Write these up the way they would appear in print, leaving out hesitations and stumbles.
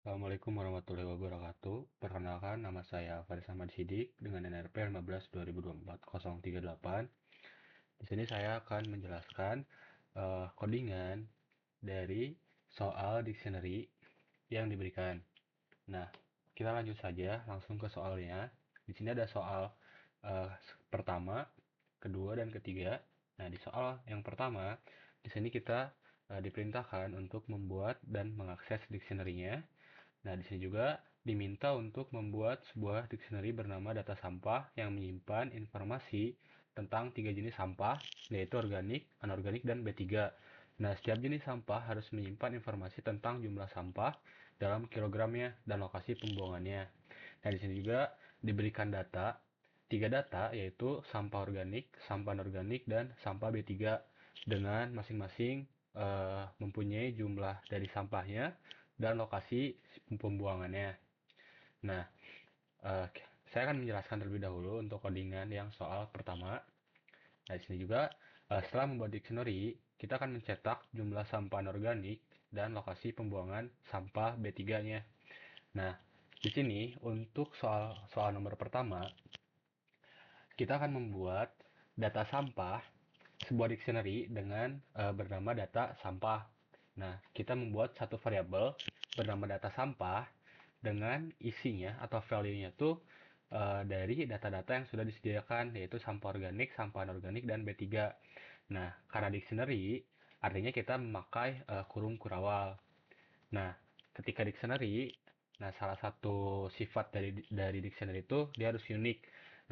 Assalamualaikum warahmatullahi wabarakatuh. Perkenalkan, nama saya Faris Ahmad Sidik dengan NRP 15/2024-038. Di sini saya akan menjelaskan codingan dari soal dictionary yang diberikan. Nah, kita lanjut saja langsung ke soalnya. Di sini ada soal eh, pertama, kedua, dan ketiga. Nah, di soal yang pertama, di sini kita diperintahkan untuk membuat dan mengakses dictionary-nya. Nah, di sini juga diminta untuk membuat sebuah dictionary bernama data sampah yang menyimpan informasi tentang tiga jenis sampah, yaitu organik, anorganik, dan B3. Nah, setiap jenis sampah harus menyimpan informasi tentang jumlah sampah dalam kilogramnya dan lokasi pembuangannya. Nah, di sini juga diberikan tiga data, yaitu sampah organik, sampah anorganik, dan sampah B3 dengan masing-masing mempunyai jumlah dari sampahnya dan lokasi pembuangannya. Nah, eh, saya akan menjelaskan terlebih dahulu untuk codingan yang soal pertama. Nah, di sini juga setelah membuat dictionary, kita akan mencetak jumlah sampah anorganik dan lokasi pembuangan sampah B3-nya. Nah, di sini untuk soal nomor pertama, kita akan membuat data sampah sebuah dictionary dengan bernama data sampah. Nah, kita membuat satu variabel bernama data sampah dengan isinya atau value-nya tuh dari data-data yang sudah disediakan, yaitu sampah organik, sampah anorganik, dan B3. Nah, karena dictionary, artinya kita memakai kurung kurawal. Nah, ketika dictionary, nah salah satu sifat dari dictionary itu dia harus unik.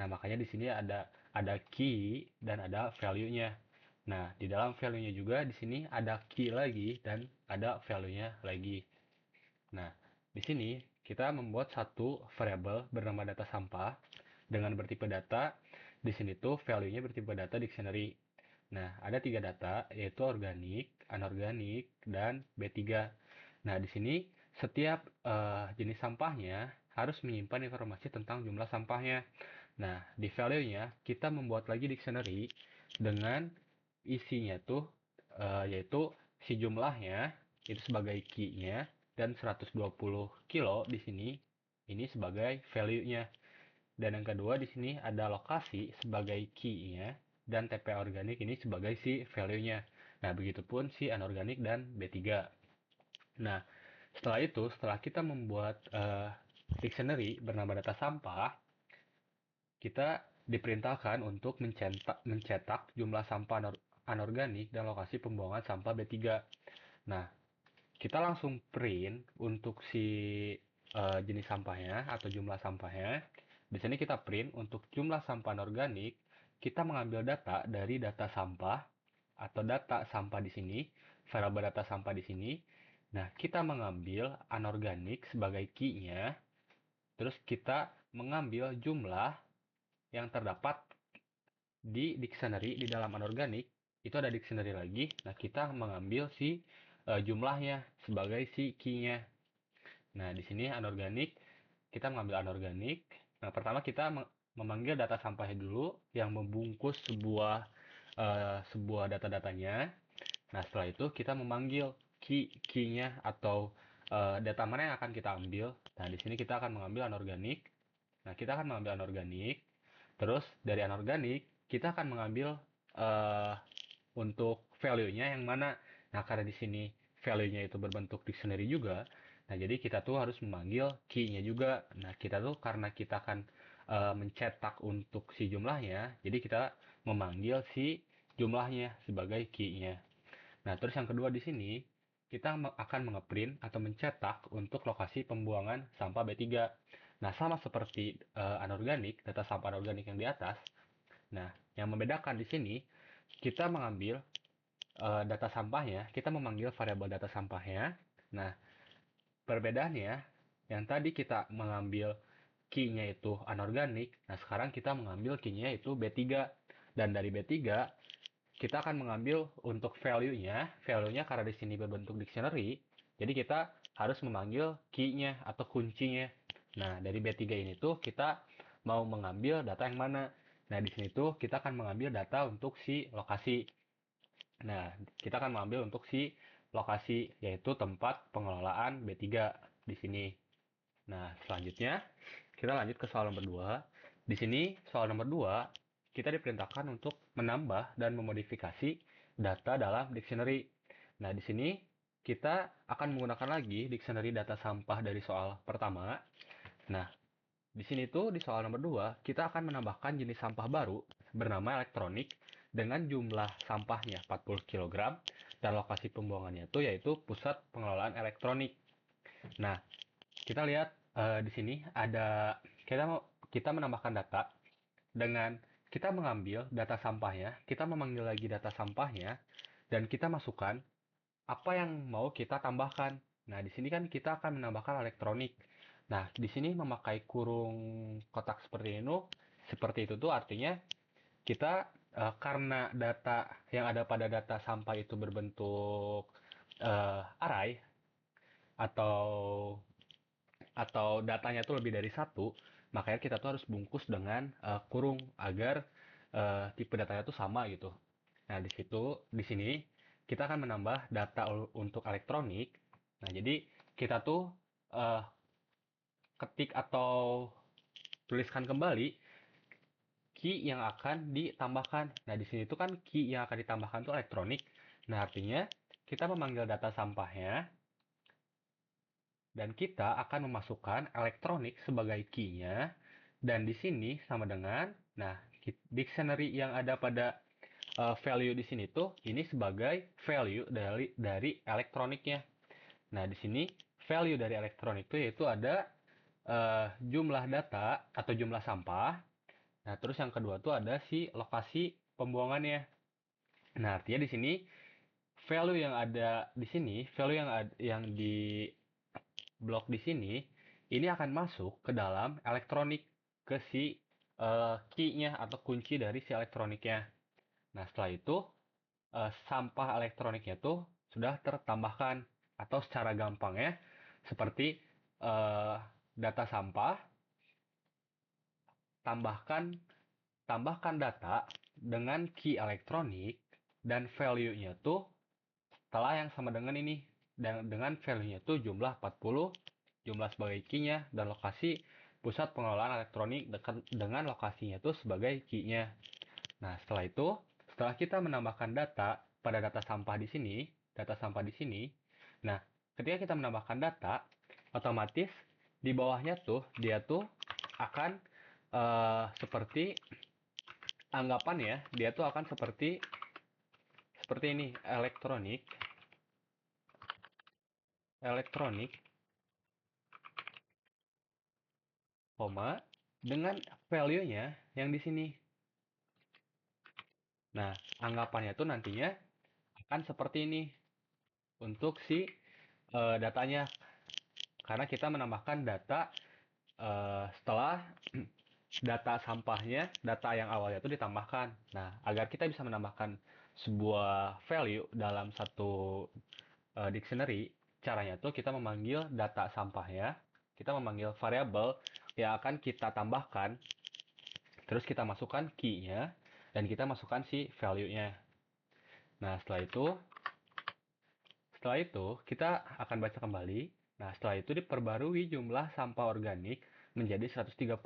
Nah, makanya di sini ada key dan ada value-nya. Nah, di dalam value-nya juga di sini ada key lagi dan ada value-nya lagi. Nah, di sini kita membuat satu variabel bernama data sampah dengan bertipe data. Di sini tuh value-nya bertipe data dictionary. Nah, ada tiga data, yaitu organik, anorganik, dan B3. Nah, di sini setiap jenis sampahnya harus menyimpan informasi tentang jumlah sampahnya. Nah, di value-nya kita membuat lagi dictionary dengan isinya tuh yaitu si jumlahnya itu sebagai key-nya dan 120 kilo di sini ini sebagai value-nya. Dan yang kedua di sini ada lokasi sebagai key-nya dan TP organik ini sebagai si value-nya. Nah, begitupun si anorganik dan B3. Nah, setelah kita membuat dictionary bernama data sampah, kita diperintahkan untuk mencetak jumlah sampah anorganik dan lokasi pembuangan sampah B3. Nah, kita langsung print untuk si jenis sampahnya atau jumlah sampahnya. Di sini kita print untuk jumlah sampah anorganik, kita mengambil data dari data sampah atau data sampah di sini, variabel data sampah di sini. Nah, kita mengambil anorganik sebagai key-nya, terus kita mengambil jumlah yang terdapat di dictionary di dalam anorganik. Itu ada dictionary lagi. Nah, kita mengambil si jumlahnya sebagai si key-nya. Nah, di sini anorganik, kita mengambil anorganik. Nah, pertama kita memanggil data sampahnya dulu yang membungkus sebuah data-datanya. Nah, setelah itu kita memanggil key-nya atau data mana yang akan kita ambil. Nah, di sini kita akan mengambil anorganik. Nah, kita akan mengambil anorganik. Terus dari anorganik kita akan mengambil eh, untuk value-nya yang mana. Nah, karena di sini value-nya itu berbentuk dictionary juga, nah jadi kita tuh harus memanggil key-nya juga. Nah, kita tuh karena kita akan mencetak untuk si jumlahnya, jadi kita memanggil si jumlahnya sebagai key-nya. Nah, terus yang kedua di sini, kita akan mengeprint atau mencetak untuk lokasi pembuangan sampah B3. Nah, sama seperti anorganik, data sampah anorganik yang di atas. Nah, yang membedakan di sini, kita mengambil data sampahnya, kita memanggil variabel data sampahnya. Nah, perbedaannya, yang tadi kita mengambil key-nya itu anorganik, nah sekarang kita mengambil key-nya itu B3. Dan dari B3, kita akan mengambil untuk value-nya karena di sini berbentuk dictionary, jadi kita harus memanggil key-nya atau kuncinya. Nah, dari B3 ini tuh kita mau mengambil data yang mana? Nah, di sini tuh kita akan mengambil data untuk si lokasi. Nah, kita akan mengambil untuk si lokasi, yaitu tempat pengelolaan B3. di sini. Nah, selanjutnya kita lanjut ke soal nomor 2. Di sini soal nomor 2 kita diperintahkan untuk menambah dan memodifikasi data dalam dictionary. Nah, di sini kita akan menggunakan lagi dictionary data sampah dari soal pertama. Nah, di sini tuh di soal nomor 2 kita akan menambahkan jenis sampah baru bernama elektronik dengan jumlah sampahnya 40 kg dan lokasi pembuangannya itu yaitu pusat pengelolaan elektronik. Nah, kita lihat di sini ada kita menambahkan data dengan kita mengambil data sampahnya, kita memanggil lagi data sampahnya dan kita masukkan apa yang mau kita tambahkan. Nah, di sini kan kita akan menambahkan elektronik. Nah, di sini memakai kurung kotak seperti itu tuh artinya kita karena data yang ada pada data sampah itu berbentuk array atau datanya tuh lebih dari satu, makanya kita tuh harus bungkus dengan kurung agar tipe datanya tuh sama gitu. Nah, di sini kita akan menambah data untuk elektronik. Nah, jadi kita tuh eh, ketik atau tuliskan kembali key yang akan ditambahkan. Nah, di sini tuh kan key yang akan ditambahkan tuh elektronik. Nah, artinya kita memanggil data sampahnya dan kita akan memasukkan elektronik sebagai key-nya. Dan di sini sama dengan, nah, dictionary yang ada pada value di sini tuh ini sebagai value dari elektroniknya. Nah, di sini value dari elektronik itu yaitu ada jumlah data atau jumlah sampah. Nah, terus yang kedua tuh ada si lokasi pembuangannya. Nah, artinya di sini value yang ada di sini, value yang di blok di sini, ini akan masuk ke dalam elektronik ke si key-nya atau kunci dari si elektroniknya. Nah, setelah itu sampah elektroniknya tuh sudah tertambahkan atau secara gampangnya seperti eh, data sampah tambahkan tambahkan data dengan key elektronik dan value-nya tuh setelah yang sama dengan ini dan dengan value-nya tuh jumlah 40, jumlah sebagai key-nya dan lokasi pusat pengelolaan elektronik dengan lokasinya tuh sebagai key-nya. Nah, setelah kita menambahkan data pada data sampah di sini, nah, ketika kita menambahkan data, otomatis di bawahnya tuh dia tuh akan seperti anggapan ya, dia tuh akan seperti ini, elektronik, koma dengan value-nya yang di sini. Nah, anggapannya tuh nantinya akan seperti ini untuk si datanya karena kita menambahkan data setelah data sampahnya, data yang awalnya itu ditambahkan. Nah, agar kita bisa menambahkan sebuah value dalam satu dictionary, caranya tuh kita memanggil data sampahnya, kita memanggil variabel yang akan kita tambahkan, terus kita masukkan key-nya, dan kita masukkan si value-nya. Nah, setelah itu kita akan baca kembali. Nah, setelah itu diperbarui jumlah sampah organik menjadi 130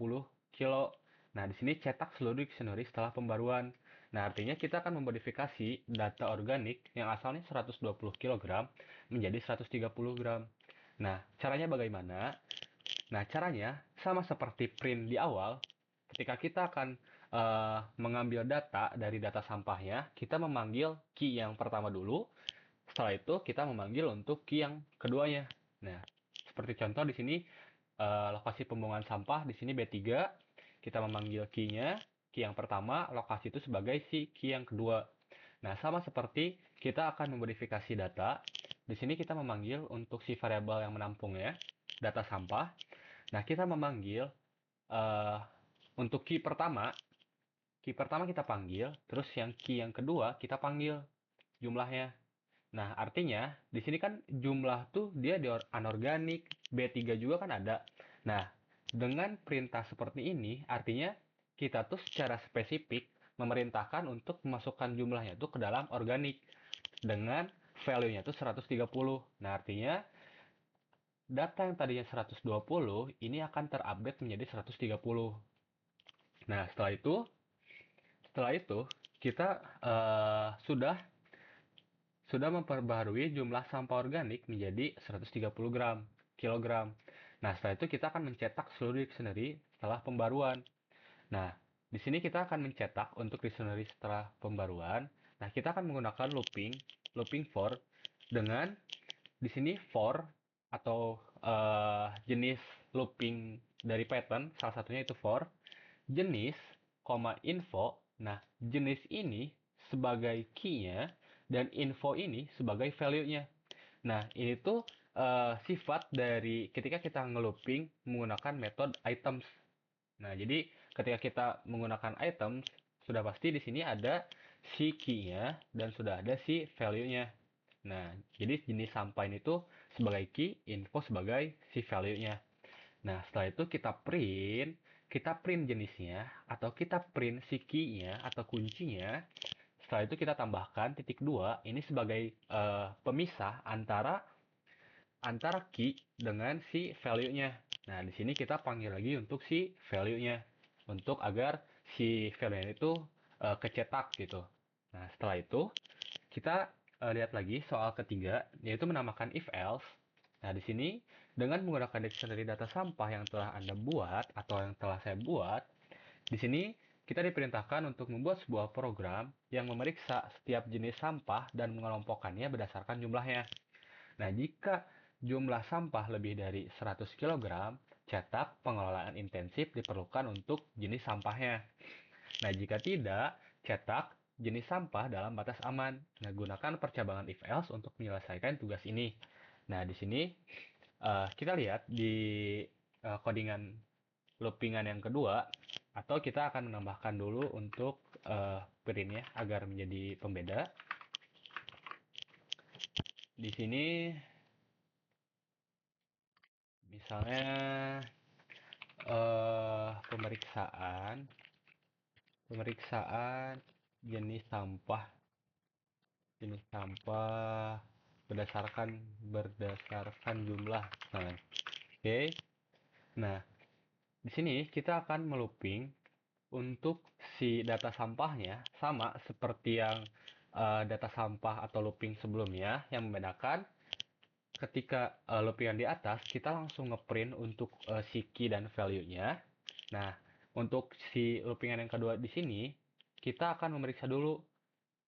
kilo. Nah, di sini cetak seluruh dictionary setelah pembaruan. Nah, artinya kita akan memodifikasi data organik yang asalnya 120 kg menjadi 130 gram. Nah, caranya bagaimana? Nah, caranya sama seperti print di awal. Ketika kita akan mengambil data dari data sampahnya, kita memanggil key yang pertama dulu. Setelah itu kita memanggil untuk key yang keduanya. Nah, seperti contoh di sini lokasi pembuangan sampah di sini B3, kita memanggil key-nya, key yang pertama, lokasi itu sebagai si key yang kedua. Nah, sama seperti kita akan memodifikasi data. Di sini kita memanggil untuk si variabel yang menampungnya, data sampah. Nah, kita memanggil eh, untuk key pertama kita panggil, terus yang key yang kedua kita panggil jumlahnya. Nah, artinya di sini kan jumlah tuh dia di anorganik, B3 juga kan ada. Nah, dengan perintah seperti ini, artinya kita tuh secara spesifik memerintahkan untuk memasukkan jumlahnya tuh ke dalam organik dengan value-nya tuh 130. Nah, artinya data yang tadinya 120 ini akan terupdate menjadi 130. Nah, setelah itu kita sudah memperbaharui jumlah sampah organik menjadi 130 kilogram. Nah, setelah itu kita akan mencetak seluruh dictionary setelah pembaruan. Nah, di sini kita akan mencetak untuk dictionary setelah pembaruan. Nah, kita akan menggunakan looping for dengan di sini for atau jenis looping dari Python, salah satunya itu for jenis, info. Nah, jenis ini sebagai key-nya dan info ini sebagai value-nya. Nah, ini tuh sifat dari ketika kita ngelooping menggunakan metode items. Nah, jadi ketika kita menggunakan items, sudah pasti di sini ada si key-nya dan sudah ada si value-nya. Nah, jadi jenis sampah ini tuh sebagai key, info sebagai si value-nya. Nah, setelah itu kita print jenisnya, atau kita print si key-nya atau kuncinya. Setelah itu kita tambahkan titik 2, ini sebagai pemisah antara key dengan si value-nya. Nah, di sini kita panggil lagi untuk si value-nya, untuk agar si value-nya itu kecetak gitu. Nah, setelah itu kita lihat lagi soal ketiga, yaitu menambahkan if else. Nah, di sini dengan menggunakan dictionary data sampah yang telah Anda buat atau yang telah saya buat, di sini kita diperintahkan untuk membuat sebuah program yang memeriksa setiap jenis sampah dan mengelompokkannya berdasarkan jumlahnya. Nah, jika jumlah sampah lebih dari 100 kg, cetak pengelolaan intensif diperlukan untuk jenis sampahnya. Nah, jika tidak, cetak jenis sampah dalam batas aman. Nah, gunakan percabangan if else untuk menyelesaikan tugas ini. Nah, di sini kita lihat di codingan loopingan yang kedua, atau kita akan menambahkan dulu untuk print ya, agar menjadi pembeda. Di sini misalnya pemeriksaan jenis sampah berdasarkan jumlah. Nah, oke. Nah, di sini kita akan melooping untuk si data sampahnya sama seperti yang data sampah atau looping sebelumnya. Yang membedakan ketika looping yang di atas kita langsung ngeprint untuk si key dan value-nya. Nah, untuk si loopingan yang kedua di sini kita akan memeriksa dulu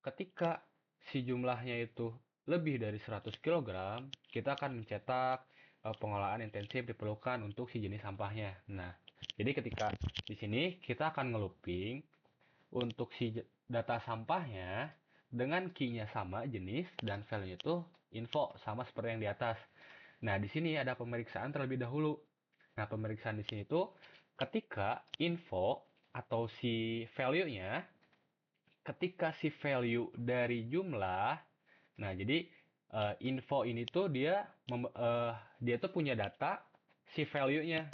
ketika si jumlahnya itu lebih dari 100 kg, kita akan mencetak pengolahan intensif diperlukan untuk si jenis sampahnya. Nah, jadi ketika di sini kita akan ngelooping untuk si data sampahnya dengan key-nya sama jenis dan value-nya itu info sama seperti yang di atas. Nah, di sini ada pemeriksaan terlebih dahulu. Nah, pemeriksaan di sini itu ketika info atau si value-nya, ketika si value dari jumlah. Nah, jadi info ini tuh dia tuh punya data si value-nya.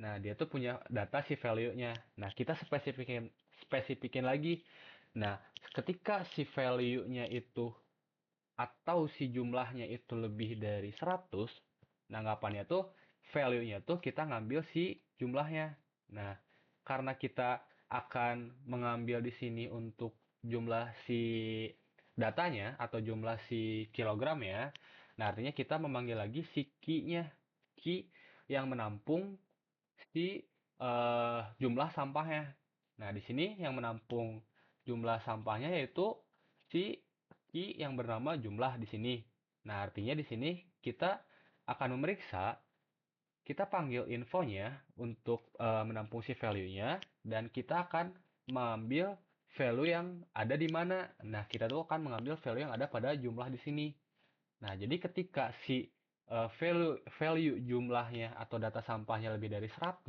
Nah, dia tuh punya data si value-nya. Nah, kita spesifikin lagi. Nah, ketika si value-nya itu atau si jumlahnya itu lebih dari 100, nanggapannya tuh value-nya tuh kita ngambil si jumlahnya. Nah, karena kita akan mengambil di sini untuk jumlah si datanya atau jumlah si kilogram ya. Nah, artinya kita memanggil lagi si key-nya. Key yang menampung si jumlah sampahnya. Nah, di sini yang menampung jumlah sampahnya yaitu si key yang bernama jumlah di sini. Nah, artinya di sini kita akan memeriksa, kita panggil infonya untuk menampung si value-nya, dan kita akan mengambil value yang ada di mana. Nah, kita tuh akan mengambil value yang ada pada jumlah di sini. Nah, jadi ketika si value jumlahnya atau data sampahnya lebih dari 100,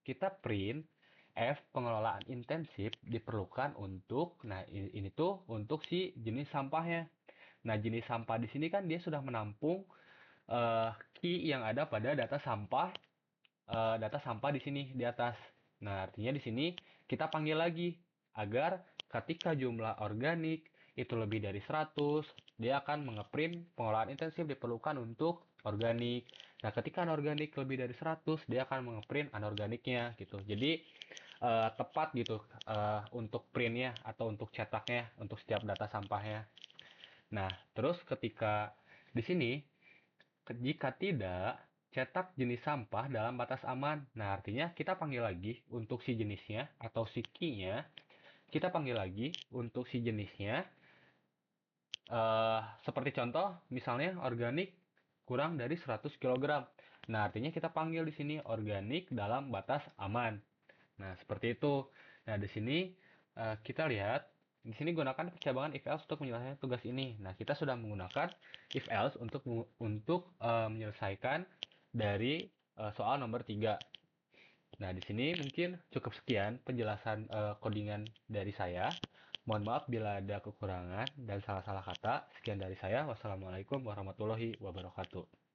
kita print F pengelolaan intensif diperlukan untuk, nah ini tuh untuk si jenis sampahnya. Nah, jenis sampah di sini kan dia sudah menampung key yang ada pada data sampah di sini di atas. Nah, artinya di sini kita panggil lagi agar ketika jumlah organik itu lebih dari 100 dia akan mengeprint pengolahan intensif diperlukan untuk organik. Nah, ketika anorganik lebih dari 100, dia akan mengeprint anorganiknya gitu. Jadi tepat gitu untuk printnya atau untuk cetaknya untuk setiap data sampahnya. Nah, terus ketika di sini jika tidak cetak jenis sampah dalam batas aman. Nah, artinya kita panggil lagi untuk si jenisnya atau si key-nya. Kita panggil lagi untuk si jenisnya. Seperti contoh, misalnya organik kurang dari 100 kg. Nah, artinya kita panggil di sini organik dalam batas aman. Nah, seperti itu. Nah, di sini kita lihat, di sini gunakan percabangan if else untuk menyelesaikan tugas ini. Nah, kita sudah menggunakan if else untuk menyelesaikan dari soal nomor 3. Nah, di sini mungkin cukup sekian penjelasan codingan dari saya. Mohon maaf bila ada kekurangan dan salah-salah kata. Sekian dari saya. Wassalamualaikum warahmatullahi wabarakatuh.